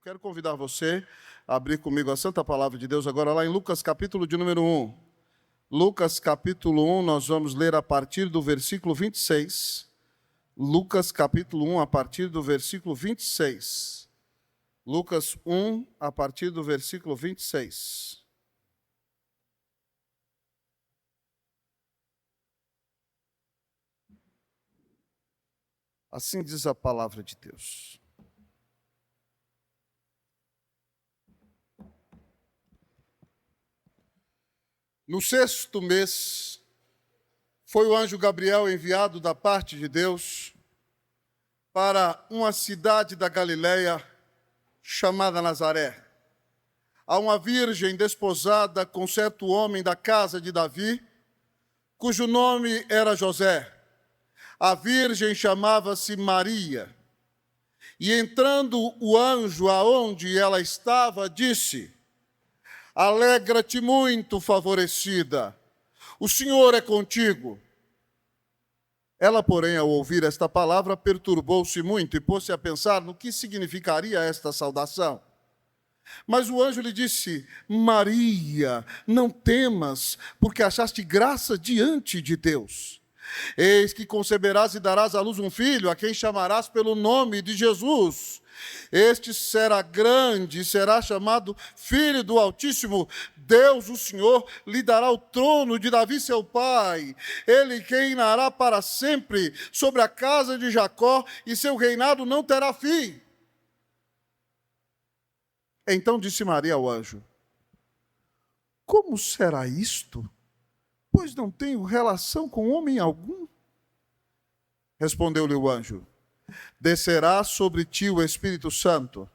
quero convidar você a abrir comigo a Santa Palavra de Deus agora lá em Lucas capítulo de número 1. Lucas capítulo 1, nós vamos ler a partir do versículo 26. Lucas capítulo 1, a partir do versículo 26. Lucas 1, a partir do versículo 26. Assim diz a palavra de Deus. No 6º mês, foi o anjo Gabriel enviado da parte de Deus para uma cidade da Galileia chamada Nazaré, a uma virgem desposada com certo homem da casa de Davi, cujo nome era José. A virgem chamava-se Maria. E entrando o anjo aonde ela estava, disse: Alegra-te muito, favorecida, o Senhor é contigo. Ela, porém, ao ouvir esta palavra, perturbou-se muito e pôs-se a pensar no que significaria esta saudação. Mas o anjo lhe disse: Maria, não temas, porque achaste graça diante de Deus. Eis que conceberás e darás à luz um filho, a quem chamarás pelo nome de Jesus. Este será grande e será chamado Filho do Altíssimo. Deus, o Senhor, lhe dará o trono de Davi, seu pai. Ele reinará para sempre sobre a casa de Jacó, e seu reinado não terá fim. Então disse Maria ao anjo: Como será isto? Pois não tenho relação com homem algum. Respondeu-lhe o anjo: Descerá sobre ti o Espírito Santo,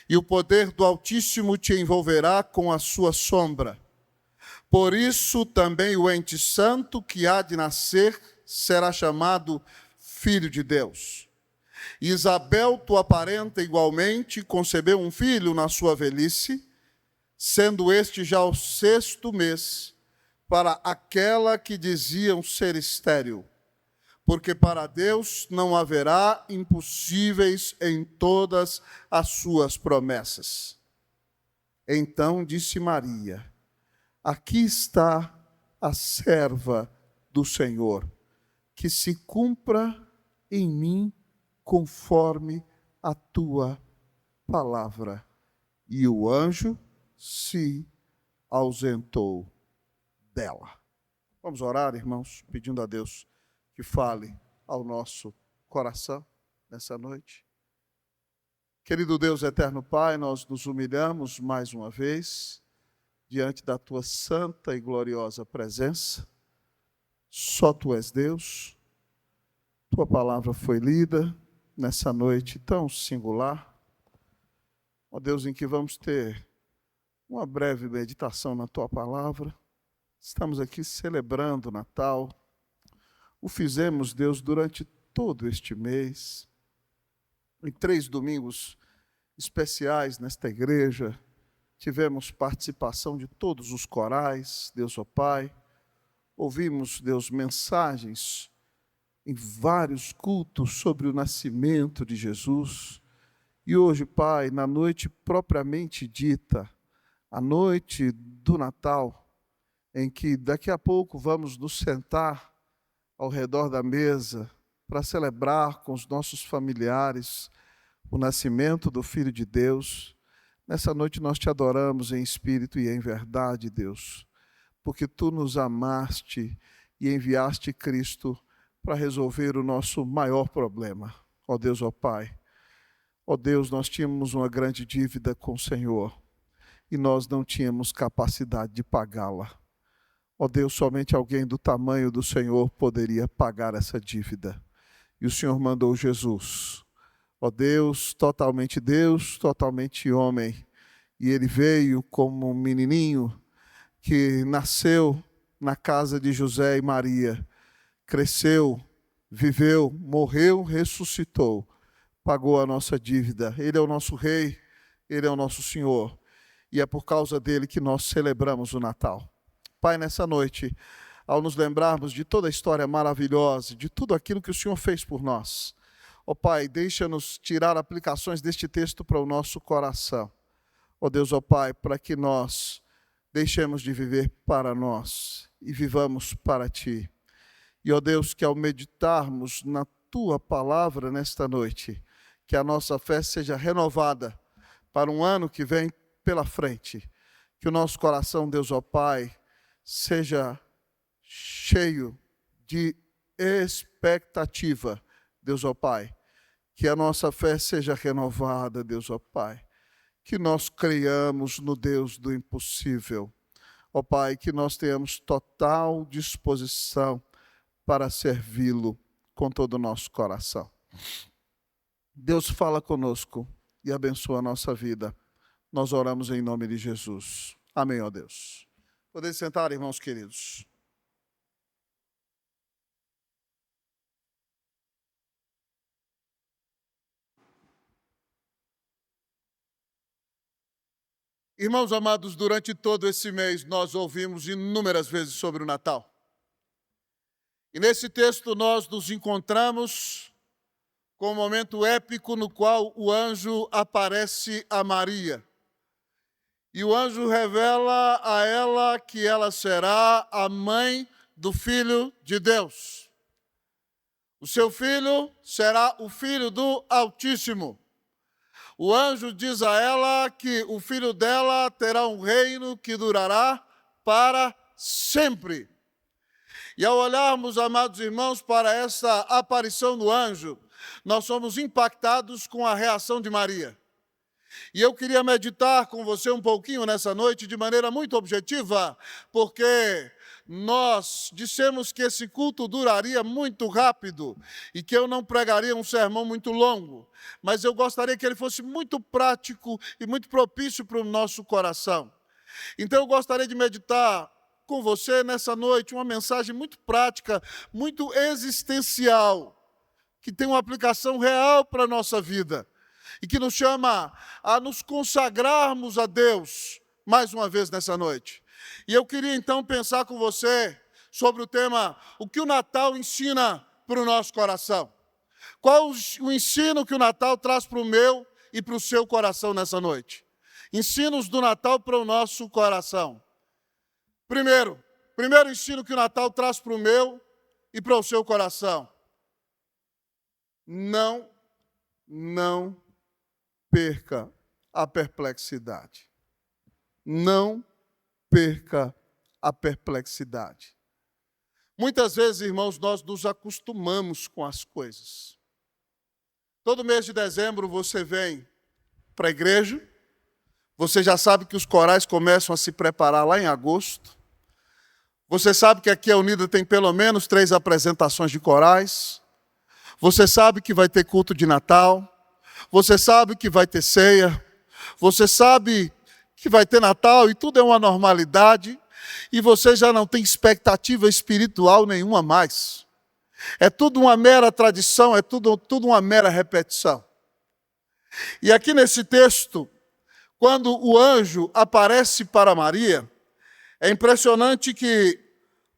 e o poder do Altíssimo te envolverá com a sua sombra. Por isso também o ente santo que há de nascer será chamado Filho de Deus. Isabel, tua parenta, igualmente concebeu um filho na sua velhice, sendo este já o 6º mês, para aquela que diziam ser estéril, porque para Deus não haverá impossíveis em todas as suas promessas. Então disse Maria: Aqui está a serva do Senhor, que se cumpra em mim conforme a tua palavra. E o anjo se ausentou dela. Vamos orar, irmãos, pedindo a Deus que fale ao nosso coração nessa noite. Querido Deus, eterno Pai, nós nos humilhamos mais uma vez diante da tua santa e gloriosa presença. Só tu és Deus. Tua palavra foi lida nessa noite tão singular. Ó Deus, em que vamos ter uma breve meditação na tua palavra. Estamos aqui celebrando o Natal. O fizemos, Deus, durante todo este mês. Em 3 domingos especiais nesta igreja, tivemos participação de todos os corais, Deus, ó Pai. Ouvimos, Deus, mensagens em vários cultos sobre o nascimento de Jesus. E hoje, Pai, na noite propriamente dita, a noite do Natal, em que daqui a pouco vamos nos sentar ao redor da mesa para celebrar com os nossos familiares o nascimento do Filho de Deus. Nessa noite nós te adoramos em espírito e em verdade, Deus, porque tu nos amaste e enviaste Cristo para resolver o nosso maior problema. Ó Deus, ó Pai, ó Deus, nós tínhamos uma grande dívida com o Senhor e nós não tínhamos capacidade de pagá-la. Ó Deus, somente alguém do tamanho do Senhor poderia pagar essa dívida. E o Senhor mandou Jesus. Ó Deus, totalmente homem. E ele veio como um menininho que nasceu na casa de José e Maria. Cresceu, viveu, morreu, ressuscitou. Pagou a nossa dívida. Ele é o nosso Rei, Ele é o nosso Senhor. E é por causa dele que nós celebramos o Natal. Pai, nessa noite, ao nos lembrarmos de toda a história maravilhosa, de tudo aquilo que o Senhor fez por nós, Ó Pai, deixa-nos tirar aplicações deste texto para o nosso coração. Ó Deus, ó Pai, para que nós deixemos de viver para nós e vivamos para Ti. E, ó Deus, que ao meditarmos na Tua palavra nesta noite, que a nossa fé seja renovada para um ano que vem pela frente. Que o nosso coração, Deus, ó Pai, seja cheio de expectativa, Deus, ó Pai. Que a nossa fé seja renovada, Deus, ó Pai. Que nós creiamos no Deus do impossível. Ó Pai, que nós tenhamos total disposição para servi-lo com todo o nosso coração. Deus fala conosco e abençoa a nossa vida. Nós oramos em nome de Jesus. Amém, ó Deus. Podem sentar, irmãos queridos. Irmãos amados, durante todo esse mês nós ouvimos inúmeras vezes sobre o Natal. E nesse texto nós nos encontramos com um momento épico no qual o anjo aparece a Maria. E o anjo revela a ela que ela será a mãe do Filho de Deus. O seu filho será o Filho do Altíssimo. O anjo diz a ela que o filho dela terá um reino que durará para sempre. E ao olharmos, amados irmãos, para essa aparição do anjo, nós somos impactados com a reação de Maria. E eu queria meditar com você um pouquinho nessa noite de maneira muito objetiva, porque nós dissemos que esse culto duraria muito rápido e que eu não pregaria um sermão muito longo, mas eu gostaria que ele fosse muito prático e muito propício para o nosso coração. Então eu gostaria de meditar com você nessa noite uma mensagem muito prática, muito existencial, que tem uma aplicação real para a nossa vida e que nos chama a nos consagrarmos a Deus mais uma vez nessa noite. E eu queria então pensar com você sobre o tema, o que o Natal ensina para o nosso coração. Qual o ensino que o Natal traz para o meu e para o seu coração nessa noite? Ensinos do Natal para o nosso coração. Primeiro ensino que o Natal traz para o meu e para o seu coração. Não perca a perplexidade. Não perca a perplexidade. Muitas vezes, irmãos, nós nos acostumamos com as coisas. Todo mês de dezembro você vem para a igreja, você já sabe que os corais começam a se preparar lá em agosto. Você sabe que aqui a Unida tem pelo menos 3 apresentações de corais. Você sabe que vai ter culto de Natal. Você sabe que vai ter ceia. Você sabe que vai ter Natal e tudo é uma normalidade. E você já não tem expectativa espiritual nenhuma mais. É tudo uma mera tradição, é tudo uma mera repetição. E aqui nesse texto, quando o anjo aparece para Maria, é impressionante que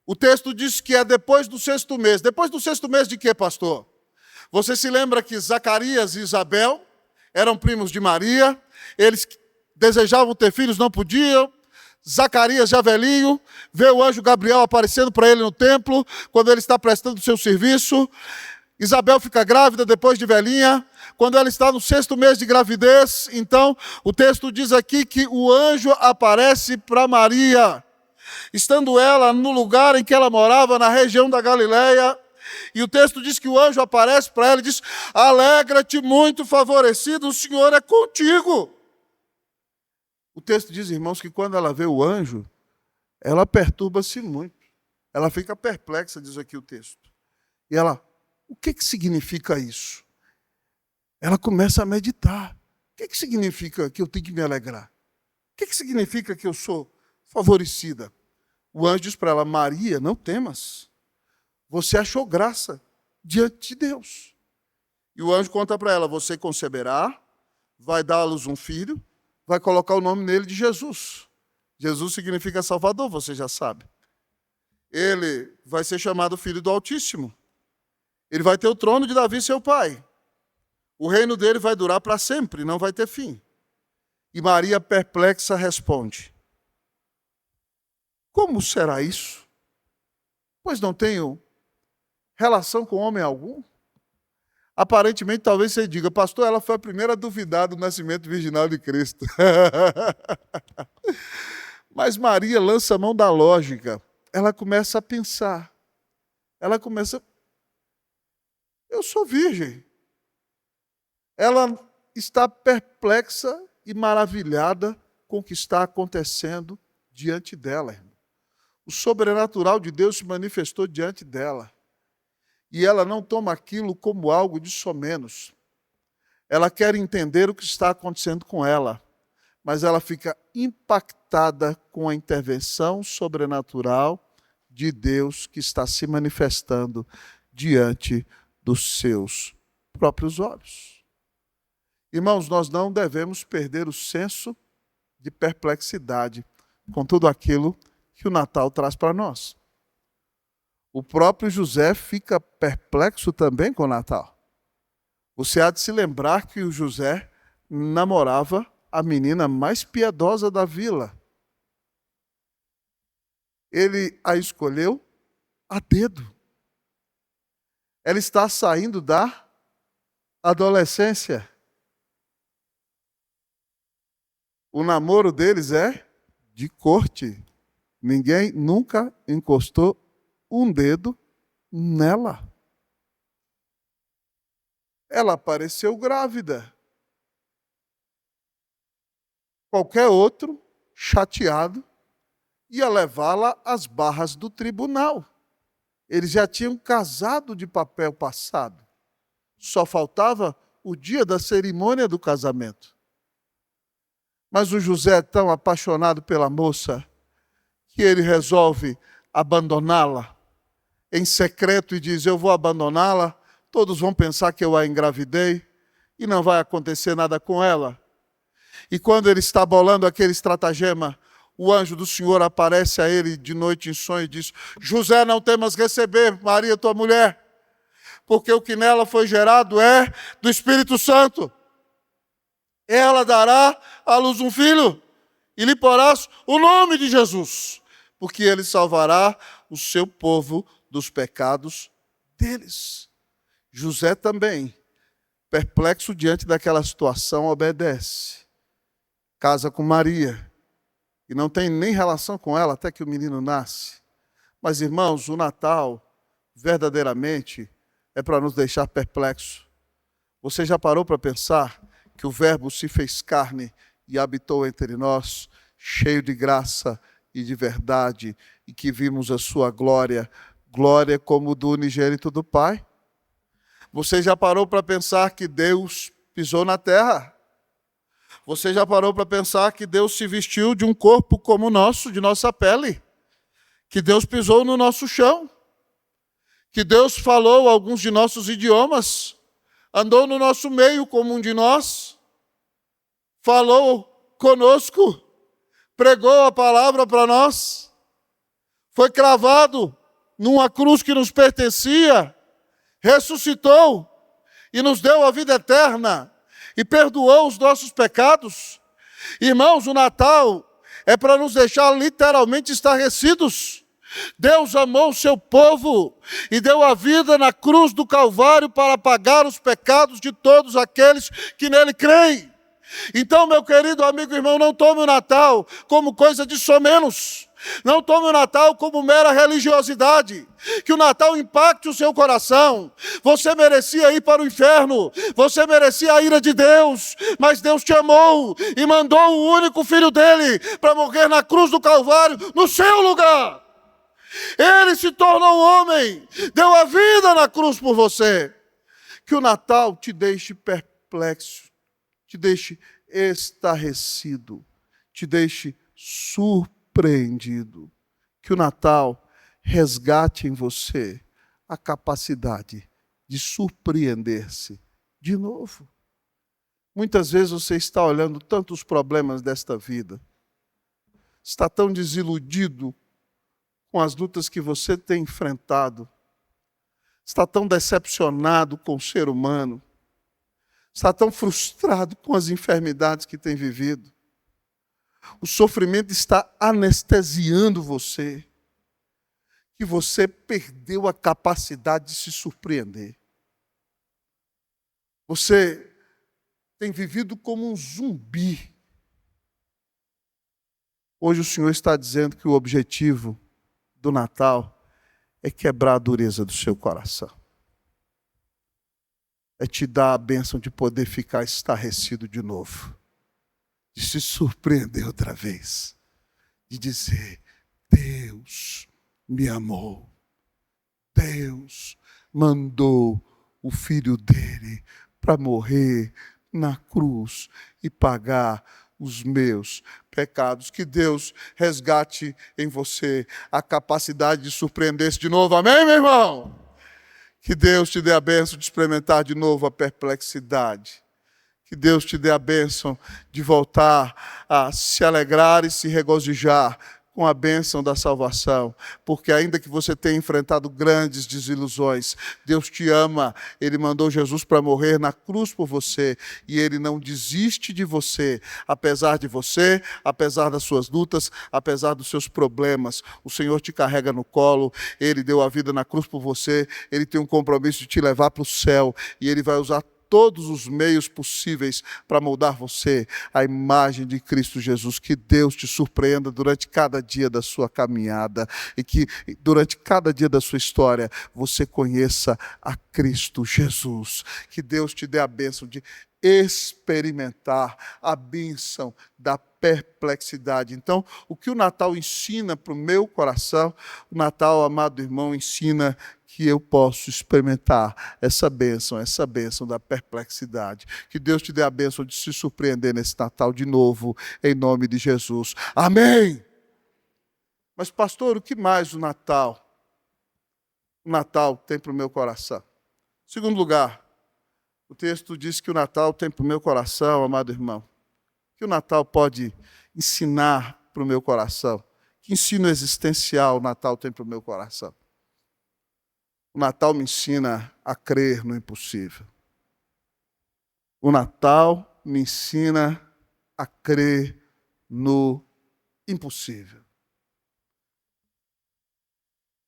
o texto diz que é depois do 6º mês. Depois do 6º mês de quê, pastor? Você se lembra que Zacarias e Isabel eram primos de Maria, eles desejavam ter filhos, não podiam. Zacarias, já velhinho, vê o anjo Gabriel aparecendo para ele no templo, quando ele está prestando o seu serviço. Isabel fica grávida depois de velhinha. Quando ela está no 6º mês de gravidez, então, o texto diz aqui que o anjo aparece para Maria, estando ela no lugar em que ela morava, na região da Galileia. E o texto diz que o anjo aparece para ela e diz: alegra-te, muito favorecida, o Senhor é contigo. O texto diz, irmãos, que quando ela vê o anjo, ela perturba-se muito. Ela fica perplexa, diz aqui o texto. E ela, o que significa isso? Ela começa a meditar. O que significa que eu tenho que me alegrar? O que significa que eu sou favorecida? O anjo diz para ela: Maria, não temas. Você achou graça diante de Deus. E o anjo conta para ela: você conceberá, vai dar à luz um filho, vai colocar o nome nele de Jesus. Jesus significa Salvador, você já sabe. Ele vai ser chamado Filho do Altíssimo. Ele vai ter o trono de Davi, seu pai. O reino dele vai durar para sempre, não vai ter fim. E Maria, perplexa, responde: como será isso? Pois não tenho relação com homem algum. Aparentemente, talvez você diga: pastor, ela foi a primeira a duvidar do nascimento virginal de Cristo. Mas Maria lança a mão da lógica. Ela começa a pensar. Ela começa: eu sou virgem. Ela está perplexa e maravilhada com o que está acontecendo diante dela, irmão. O sobrenatural de Deus se manifestou diante dela. E ela não toma aquilo como algo de somenos. Ela quer entender o que está acontecendo com ela, mas ela fica impactada com a intervenção sobrenatural de Deus que está se manifestando diante dos seus próprios olhos. Irmãos, nós não devemos perder o senso de perplexidade com tudo aquilo que o Natal traz para nós. O próprio José fica perplexo também com o Natal. Você há de se lembrar que o José namorava a menina mais piedosa da vila. Ele a escolheu a dedo. Ela está saindo da adolescência. O namoro deles é de corte. Ninguém nunca encostou um dedo nela. Ela apareceu grávida. Qualquer outro, chateado, ia levá-la às barras do tribunal. Eles já tinham casado de papel passado. Só faltava o dia da cerimônia do casamento. Mas o José é tão apaixonado pela moça que ele resolve abandoná-la em secreto e diz: eu vou abandoná-la, todos vão pensar que eu a engravidei e não vai acontecer nada com ela. E quando ele está bolando aquele estratagema, o anjo do Senhor aparece a ele de noite em sonho e diz: José, não temas receber Maria, tua mulher, porque o que nela foi gerado é do Espírito Santo. Ela dará à luz um filho e lhe porás o nome de Jesus, porque ele salvará o seu povo dos pecados deles. José também, perplexo diante daquela situação, obedece. Casa com Maria. E não tem nem relação com ela até que o menino nasce. Mas, irmãos, o Natal, verdadeiramente, é para nos deixar perplexos. Você já parou para pensar que o Verbo se fez carne e habitou entre nós, cheio de graça e de verdade, e que vimos a sua glória, glória como do unigênito do Pai? Você já parou para pensar que Deus pisou na terra? Você já parou para pensar que Deus se vestiu de um corpo como o nosso, de nossa pele? Que Deus pisou no nosso chão? Que Deus falou alguns de nossos idiomas? Andou no nosso meio como um de nós? Falou conosco? Pregou a palavra para nós? Foi cravado numa cruz que nos pertencia? Ressuscitou e nos deu a vida eterna e perdoou os nossos pecados? Irmãos, o Natal é para nos deixar literalmente estarrecidos. Deus amou o seu povo e deu a vida na cruz do Calvário para pagar os pecados de todos aqueles que nele creem. Então, meu querido amigo e irmão, não tome o Natal como coisa de somenos. Não tome o Natal como mera religiosidade. Que o Natal impacte o seu coração. Você merecia ir para o inferno. Você merecia a ira de Deus. Mas Deus te amou e mandou o único filho dele para morrer na cruz do Calvário no seu lugar. Ele se tornou homem. Deu a vida na cruz por você. Que o Natal te deixe perplexo. Te deixe estarrecido. Te deixe surpreendido. Que o Natal resgate em você a capacidade de surpreender-se de novo. Muitas vezes você está olhando tantos problemas desta vida, está tão desiludido com as lutas que você tem enfrentado, está tão decepcionado com o ser humano, está tão frustrado com as enfermidades que tem vivido. O sofrimento está anestesiando você, que você perdeu a capacidade de se surpreender. Você tem vivido como um zumbi. Hoje o Senhor está dizendo que o objetivo do Natal é quebrar a dureza do seu coração. É te dar a bênção de poder ficar estarrecido de novo. De se surpreender outra vez. De dizer, Deus me amou. Deus mandou o Filho dele para morrer na cruz e pagar os meus pecados. Que Deus resgate em você a capacidade de surpreender-se de novo. Amém, meu irmão? Que Deus te dê a bênção de experimentar de novo a perplexidade. Que Deus te dê a bênção de voltar a se alegrar e se regozijar com a bênção da salvação. Porque ainda que você tenha enfrentado grandes desilusões, Deus te ama. Ele mandou Jesus para morrer na cruz por você. E Ele não desiste de você, apesar das suas lutas, apesar dos seus problemas. O Senhor te carrega no colo. Ele deu a vida na cruz por você. Ele tem um compromisso de te levar para o céu. E Ele vai usar todos os meios possíveis para moldar você à imagem de Cristo Jesus. Que Deus te surpreenda durante cada dia da sua caminhada e que durante cada dia da sua história você conheça a Cristo Jesus. Que Deus te dê a bênção de experimentar a bênção da perplexidade. Então, o que o Natal ensina para o meu coração, o Natal, amado irmão, ensina que eu posso experimentar essa bênção da perplexidade. Que Deus te dê a bênção de se surpreender nesse Natal de novo, em nome de Jesus. Amém! Mas, pastor, o que mais o Natal tem para o meu coração? Segundo lugar, o texto diz que o Natal tem para o meu coração, amado irmão, que o Natal pode ensinar para o meu coração. Que ensino existencial o Natal tem para o meu coração? O Natal me ensina a crer no impossível. O Natal me ensina a crer no impossível.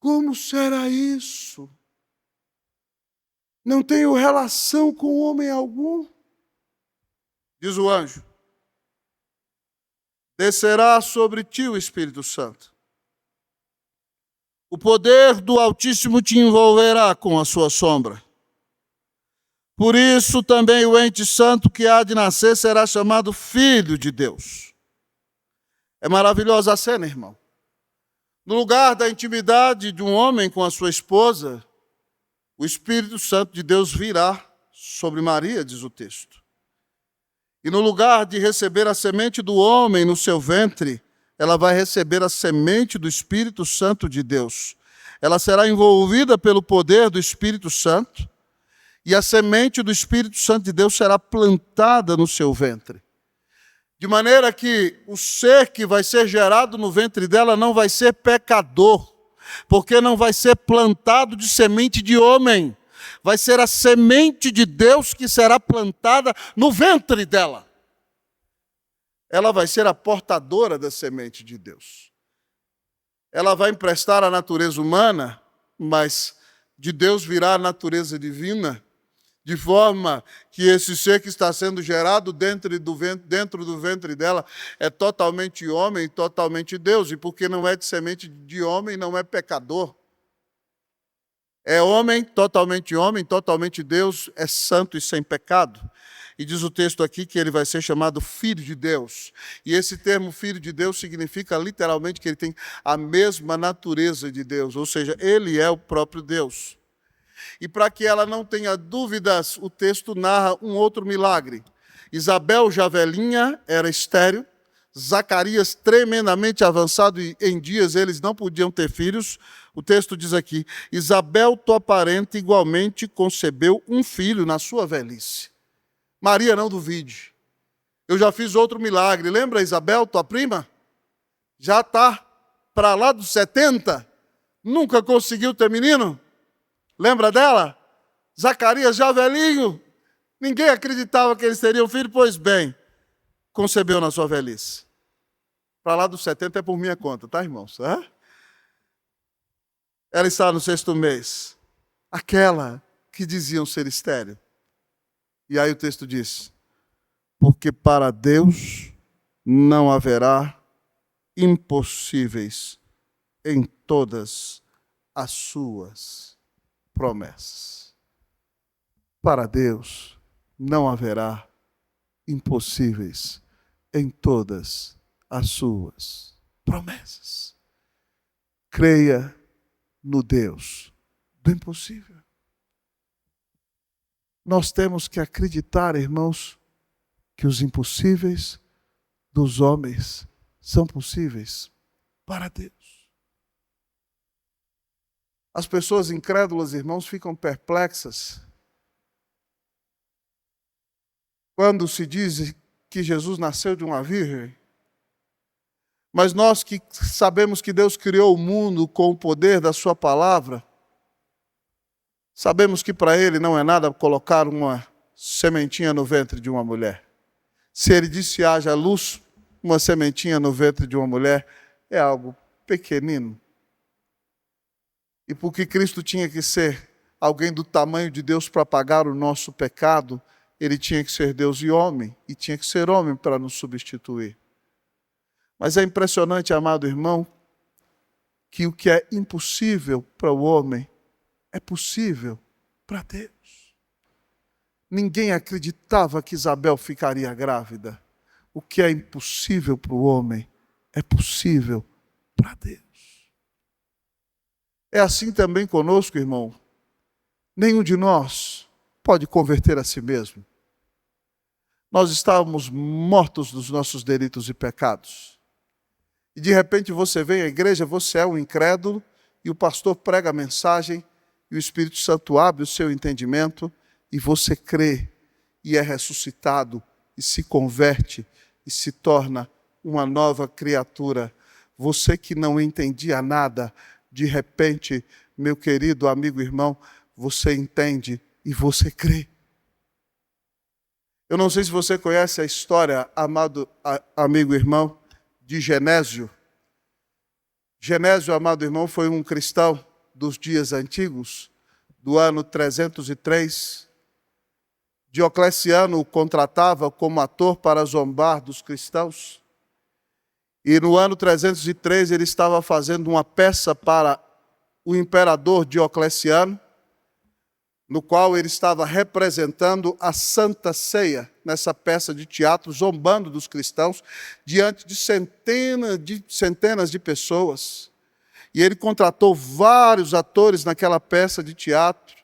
Como será isso? Não tenho relação com homem algum. Diz o anjo: descerá sobre ti o Espírito Santo. O poder do Altíssimo te envolverá com a sua sombra. Por isso também o ente santo que há de nascer será chamado Filho de Deus. É maravilhosa a cena, irmão. No lugar da intimidade de um homem com a sua esposa, o Espírito Santo de Deus virá sobre Maria, diz o texto. E no lugar de receber a semente do homem no seu ventre, ela vai receber a semente do Espírito Santo de Deus. Ela será envolvida pelo poder do Espírito Santo e a semente do Espírito Santo de Deus será plantada no seu ventre. De maneira que o ser que vai ser gerado no ventre dela não vai ser pecador, porque não vai ser plantado de semente de homem. Vai ser a semente de Deus que será plantada no ventre dela. Ela vai ser a portadora da semente de Deus. Ela vai emprestar a natureza humana, mas de Deus virá a natureza divina, de forma que esse ser que está sendo gerado dentro do ventre dela é totalmente homem e totalmente Deus. E porque não é de semente de homem, não é pecador. É homem, totalmente Deus, é santo e sem pecado. E diz o texto aqui que ele vai ser chamado Filho de Deus. E esse termo Filho de Deus significa literalmente que ele tem a mesma natureza de Deus, ou seja, ele é o próprio Deus. E para que ela não tenha dúvidas, o texto narra um outro milagre. Isabel, já velhinha, era estéril. Zacarias, tremendamente avançado, e em dias eles não podiam ter filhos. O texto diz aqui: Isabel, tua parente, igualmente concebeu um filho na sua velhice. Maria, não duvide. Eu já fiz outro milagre. Lembra Isabel, tua prima? Já está para lá dos 70. Nunca conseguiu ter menino. Lembra dela? Zacarias, já velhinho. Ninguém acreditava que eles teriam filho, pois bem, concebeu na sua velhice. Para lá dos 70 é por minha conta, tá, irmãos? Ela está no 6º mês. Aquela que diziam ser estéril. E aí o texto diz: porque para Deus não haverá impossíveis em todas as suas promessas. Para Deus não haverá impossíveis em todas as suas promessas. Creia no Deus do impossível. Nós temos que acreditar, irmãos, que os impossíveis dos homens são possíveis para Deus. As pessoas incrédulas, irmãos, ficam perplexas quando se diz que Jesus nasceu de uma virgem. Mas nós que sabemos que Deus criou o mundo com o poder da sua palavra, sabemos que para Ele não é nada colocar uma sementinha no ventre de uma mulher. Se Ele disse haja luz, uma sementinha no ventre de uma mulher é algo pequenino. E porque Cristo tinha que ser alguém do tamanho de Deus para pagar o nosso pecado, Ele tinha que ser Deus e homem, e tinha que ser homem para nos substituir. Mas é impressionante, amado irmão, que o que é impossível para o homem é possível para Deus. Ninguém acreditava que Isabel ficaria grávida. O que é impossível para o homem é possível para Deus. É assim também conosco, irmão. Nenhum de nós pode converter a si mesmo. Nós estávamos mortos dos nossos delitos e pecados. E de repente você vem à igreja, você é um incrédulo, e o pastor prega a mensagem, e o Espírito Santo abre o seu entendimento, e você crê, e é ressuscitado, e se converte, e se torna uma nova criatura. Você que não entendia nada, de repente, meu querido amigo irmão, você entende e você crê. Eu não sei se você conhece a história, amado amigo irmão, de Genésio. Genésio, amado irmão, foi um cristão dos dias antigos, do ano 303. Diocleciano o contratava como ator para zombar dos cristãos. E no ano 303 ele estava fazendo uma peça para o imperador Diocleciano, no qual ele estava representando a Santa Ceia, nessa peça de teatro, zombando dos cristãos, diante de centenas de pessoas. E ele contratou vários atores naquela peça de teatro.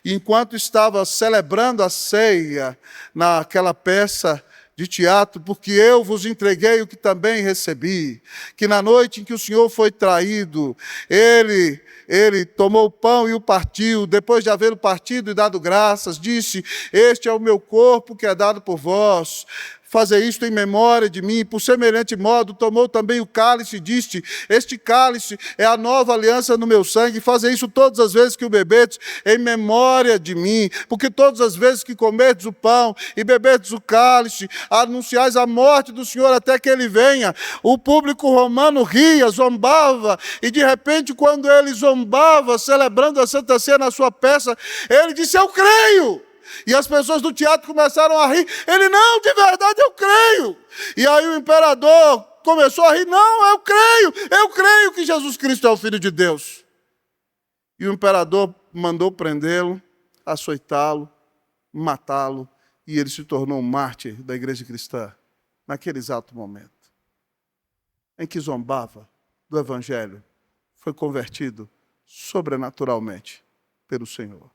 E enquanto estava celebrando a ceia naquela peça de teatro, porque eu vos entreguei o que também recebi, que na noite em que o Senhor foi traído, ele tomou o pão e o partiu, depois de haver partido e dado graças, disse: este é o meu corpo que é dado por vós, fazer isto em memória de mim. Por semelhante modo, tomou também o cálice e disse: este cálice é a nova aliança no meu sangue, fazer isso todas as vezes que o bebedes em memória de mim, porque todas as vezes que comerdes o pão e beberdes o cálice, anunciais a morte do Senhor até que Ele venha. O público romano ria, zombava, e de repente, quando ele zombava, celebrando a Santa Ceia na sua peça, ele disse: eu creio. E as pessoas do teatro começaram a rir. Ele: não, de verdade eu creio. E aí o imperador começou a rir: não, eu creio que Jesus Cristo é o Filho de Deus. E o imperador mandou prendê-lo, açoitá-lo, matá-lo, e ele se tornou um mártir da igreja cristã, naquele exato momento em que zombava do Evangelho, foi convertido sobrenaturalmente pelo Senhor.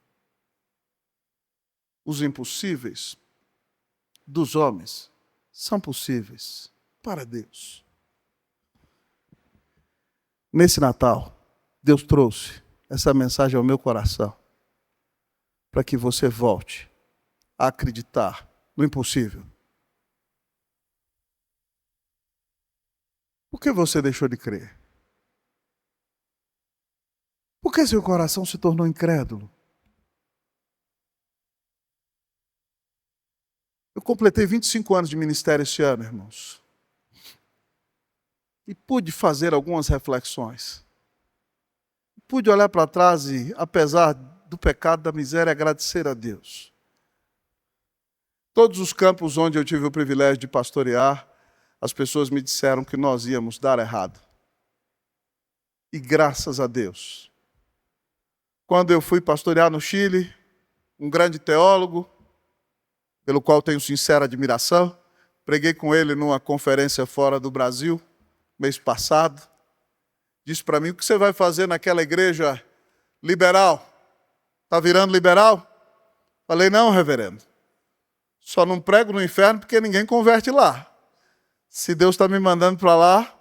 Os impossíveis dos homens são possíveis para Deus. Nesse Natal, Deus trouxe essa mensagem ao meu coração, para que você volte a acreditar no impossível. Por que você deixou de crer? Por que seu coração se tornou incrédulo? Eu completei 25 anos de ministério esse ano, irmãos. E pude fazer algumas reflexões. Pude olhar para trás e, apesar do pecado, da miséria, agradecer a Deus. Todos os campos onde eu tive o privilégio de pastorear, as pessoas me disseram que nós íamos dar errado. E graças a Deus. Quando eu fui pastorear no Chile, um grande teólogo, pelo qual tenho sincera admiração, preguei com ele numa conferência fora do Brasil, mês passado, disse para mim: o que você vai fazer naquela igreja liberal? Está virando liberal? Falei: não, reverendo, só não prego no inferno porque ninguém converte lá. Se Deus está me mandando para lá,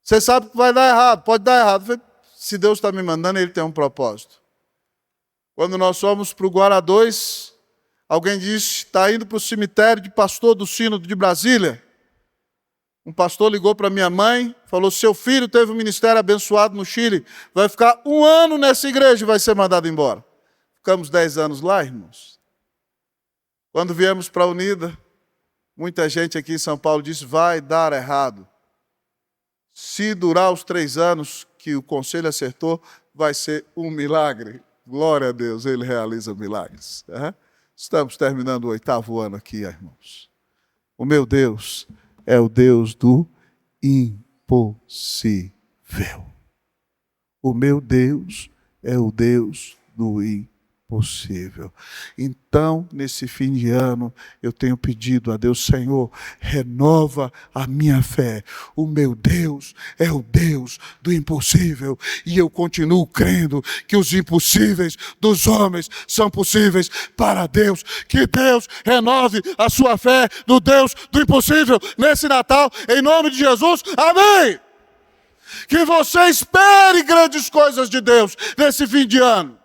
você sabe que vai dar errado, pode dar errado. Falei: se Deus está me mandando, Ele tem um propósito. Quando nós fomos para o Guará 2, alguém disse: está indo para o cemitério de pastor do Sínodo de Brasília. Um pastor ligou para minha mãe, falou: seu filho teve um ministério abençoado no Chile, vai ficar 1 ano nessa igreja e vai ser mandado embora. Ficamos 10 anos lá, irmãos. Quando viemos para a Unida, muita gente aqui em São Paulo disse: vai dar errado. Se durar os 3 anos que o conselho acertou, vai ser um milagre. Glória a Deus, Ele realiza milagres. Estamos terminando o 8º ano aqui, irmãos. O meu Deus é o Deus do impossível. O meu Deus é o Deus do impossível. Então, nesse fim de ano, eu tenho pedido a Deus: Senhor, renova a minha fé. O meu Deus é o Deus do impossível. E eu continuo crendo que os impossíveis dos homens são possíveis para Deus. Que Deus renove a sua fé no Deus do impossível nesse Natal, em nome de Jesus. Amém! Que você espere grandes coisas de Deus nesse fim de ano.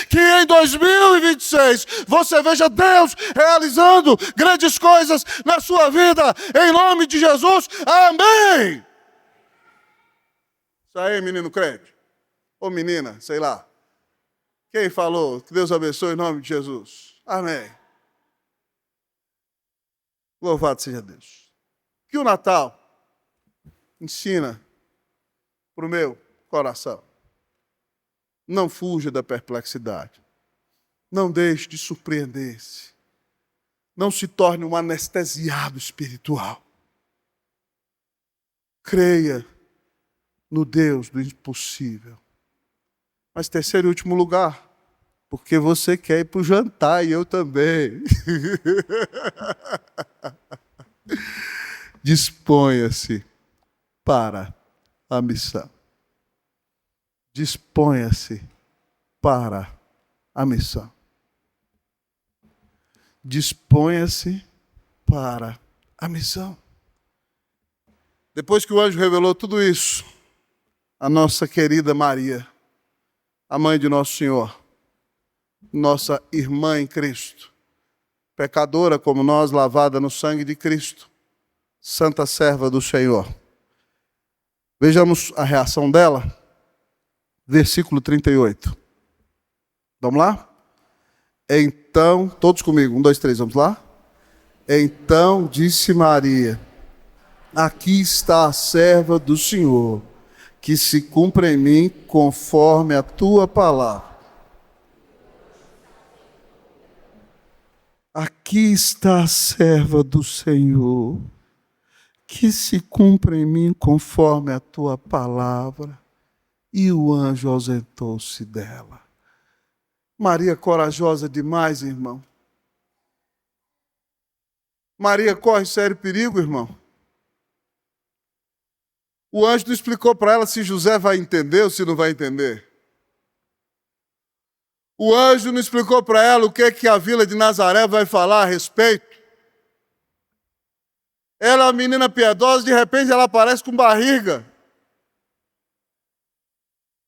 Que em 2026 você veja Deus realizando grandes coisas na sua vida, em nome de Jesus. Amém! Isso aí, menino crente. Ou menina, sei lá. Quem falou? Que Deus abençoe em nome de Jesus. Amém. Louvado seja Deus. Que o Natal ensina para o meu coração: não fuja da perplexidade. Não deixe de surpreender-se. Não se torne um anestesiado espiritual. Creia no Deus do impossível. Mas terceiro e último lugar, porque você quer ir para o jantar e eu também. Disponha-se para a missão. Disponha-se para a missão. Disponha-se para a missão. Depois que o anjo revelou tudo isso, a nossa querida Maria, a mãe de Nosso Senhor, nossa irmã em Cristo, pecadora como nós, lavada no sangue de Cristo, santa serva do Senhor. Vejamos a reação dela. Versículo 38. Vamos lá? Então, todos comigo, 1, 2, 3, vamos lá? Então disse Maria: aqui está a serva do Senhor, que se cumpra em mim conforme a tua palavra. Aqui está a serva do Senhor, que se cumpra em mim conforme a tua palavra. E o anjo ausentou-se dela. Maria corajosa demais, irmão. Maria corre sério perigo, irmão. O anjo não explicou para ela se José vai entender ou se não vai entender. O anjo não explicou para ela o que a vila de Nazaré vai falar a respeito. Ela é uma menina piedosa, de repente ela aparece com barriga.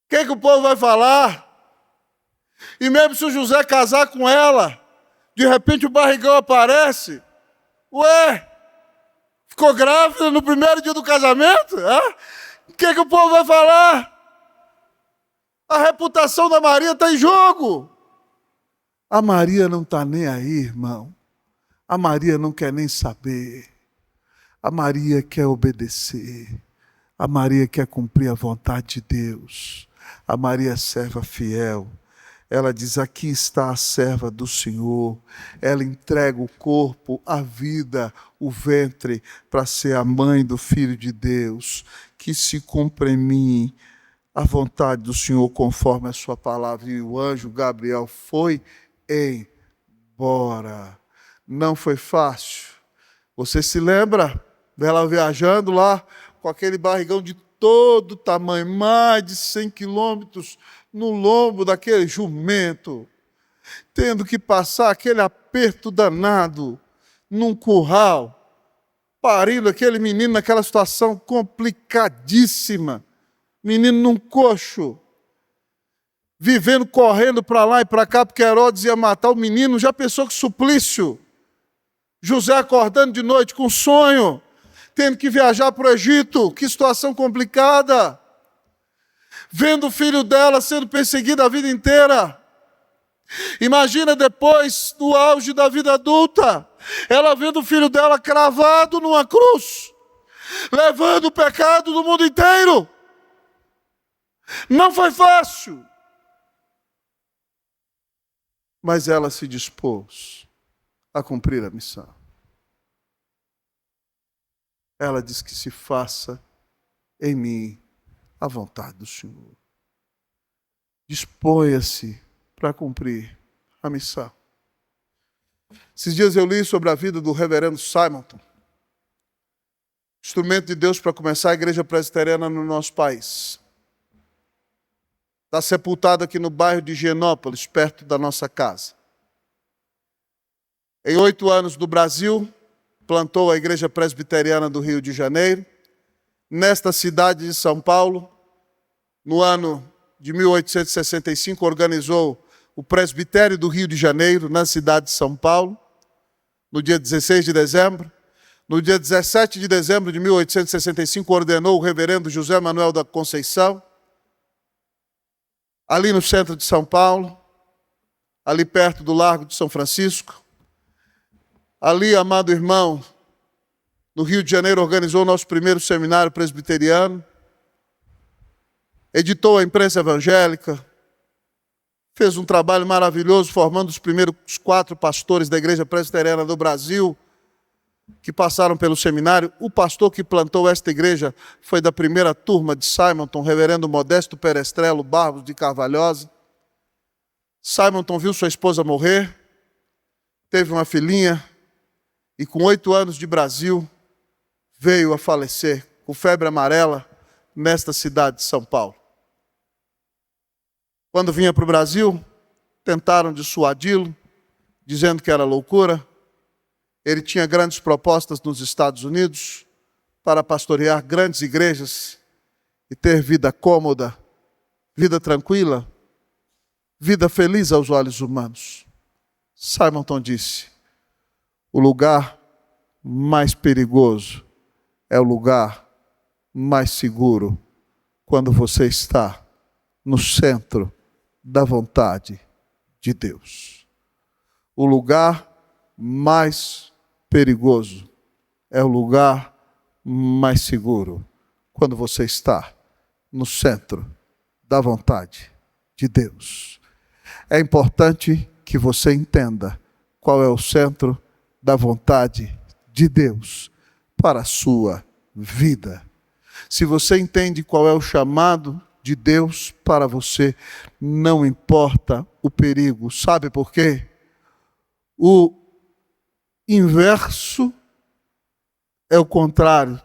O que o povo vai falar? E mesmo se o José casar com ela, de repente o barrigão aparece. Ué, ficou grávida no primeiro dia do casamento? O que o povo vai falar? A reputação da Maria está em jogo. A Maria não está nem aí, irmão. A Maria não quer nem saber. A Maria quer obedecer. A Maria quer cumprir a vontade de Deus. A Maria é serva fiel. Ela diz, aqui está a serva do Senhor. Ela entrega o corpo, a vida, o ventre, para ser a mãe do Filho de Deus. Que se cumpra em mim a vontade do Senhor conforme a sua palavra. E o anjo Gabriel foi embora. Não foi fácil. Você se lembra dela viajando lá com aquele barrigão de todo tamanho, mais de 100 quilômetros, no lombo daquele jumento, tendo que passar aquele aperto danado, num curral, parindo aquele menino naquela situação complicadíssima, menino num coxo, vivendo, correndo para lá e para cá, porque Herodes ia matar o menino. Já pensou que suplício? José acordando de noite com sonho, tendo que viajar para o Egito, que situação complicada. Vendo o filho dela sendo perseguido a vida inteira. Imagina depois, no auge da vida adulta, ela vendo o filho dela cravado numa cruz, levando o pecado do mundo inteiro. Não foi fácil. Mas ela se dispôs a cumprir a missão. Ela diz que se faça em mim a vontade do Senhor. Disponha-se para cumprir a missão. Esses dias eu li sobre a vida do reverendo Simonton, instrumento de Deus para começar a igreja presbiteriana no nosso país. Está sepultado aqui no bairro de Higienópolis, perto da nossa casa. Em 8 anos do Brasil, plantou a Igreja Presbiteriana do Rio de Janeiro. Nesta cidade de São Paulo, no ano de 1865, organizou o Presbitério do Rio de Janeiro, na cidade de São Paulo, no dia 16 de dezembro. No dia 17 de dezembro de 1865, ordenou o reverendo José Manuel da Conceição, ali no centro de São Paulo, ali perto do Largo de São Francisco. Ali, amado irmão, no Rio de Janeiro, organizou o nosso primeiro seminário presbiteriano, editou a imprensa evangélica, fez um trabalho maravilhoso, formando os primeiros 4 pastores da Igreja Presbiteriana do Brasil, que passaram pelo seminário. O pastor que plantou esta igreja foi da primeira turma de Simonton, reverendo Modesto Perestrello Barros de Carvalhosa. Simonton viu sua esposa morrer, teve uma filhinha, e com 8 anos de Brasil, veio a falecer com febre amarela nesta cidade de São Paulo. Quando vinha para o Brasil, tentaram dissuadi-lo, dizendo que era loucura. Ele tinha grandes propostas nos Estados Unidos para pastorear grandes igrejas e ter vida cômoda, vida tranquila, vida feliz aos olhos humanos. Simonton disse, o lugar mais perigoso é o lugar mais seguro quando você está no centro da vontade de Deus. O lugar mais perigoso é o lugar mais seguro quando você está no centro da vontade de Deus. É importante que você entenda qual é o centro da vontade de Deus para a sua vida. Se você entende qual é o chamado de Deus para você, não importa o perigo. Sabe por quê? O inverso é o contrário.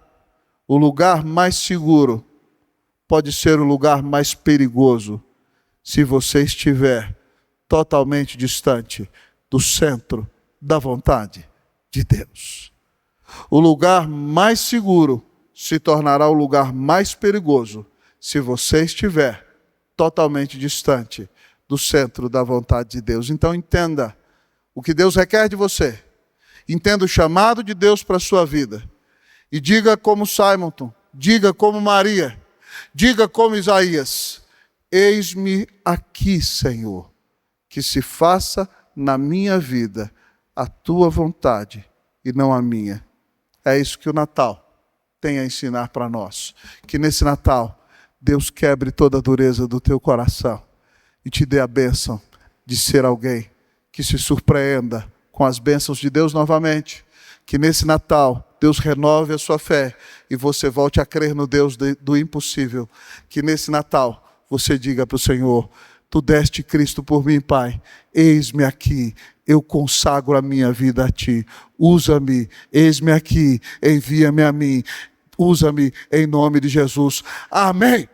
O lugar mais seguro pode ser o lugar mais perigoso se você estiver totalmente distante do centro da vontade de Deus. O lugar mais seguro se tornará o lugar mais perigoso se você estiver totalmente distante do centro da vontade de Deus. Então entenda o que Deus requer de você. Entenda o chamado de Deus para a sua vida. E diga como Simonton, diga como Maria, diga como Isaías, eis-me aqui, Senhor, que se faça na minha vida a tua vontade e não a minha. É isso que o Natal tem a ensinar para nós. Que nesse Natal, Deus quebre toda a dureza do teu coração e te dê a bênção de ser alguém que se surpreenda com as bênçãos de Deus novamente. Que nesse Natal, Deus renove a sua fé e você volte a crer no Deus do impossível. Que nesse Natal, você diga para o Senhor: tu deste Cristo por mim, Pai. Eis-me aqui, eu consagro a minha vida a Ti. Usa-me, eis-me aqui, envia-me a mim. Usa-me em nome de Jesus. Amém.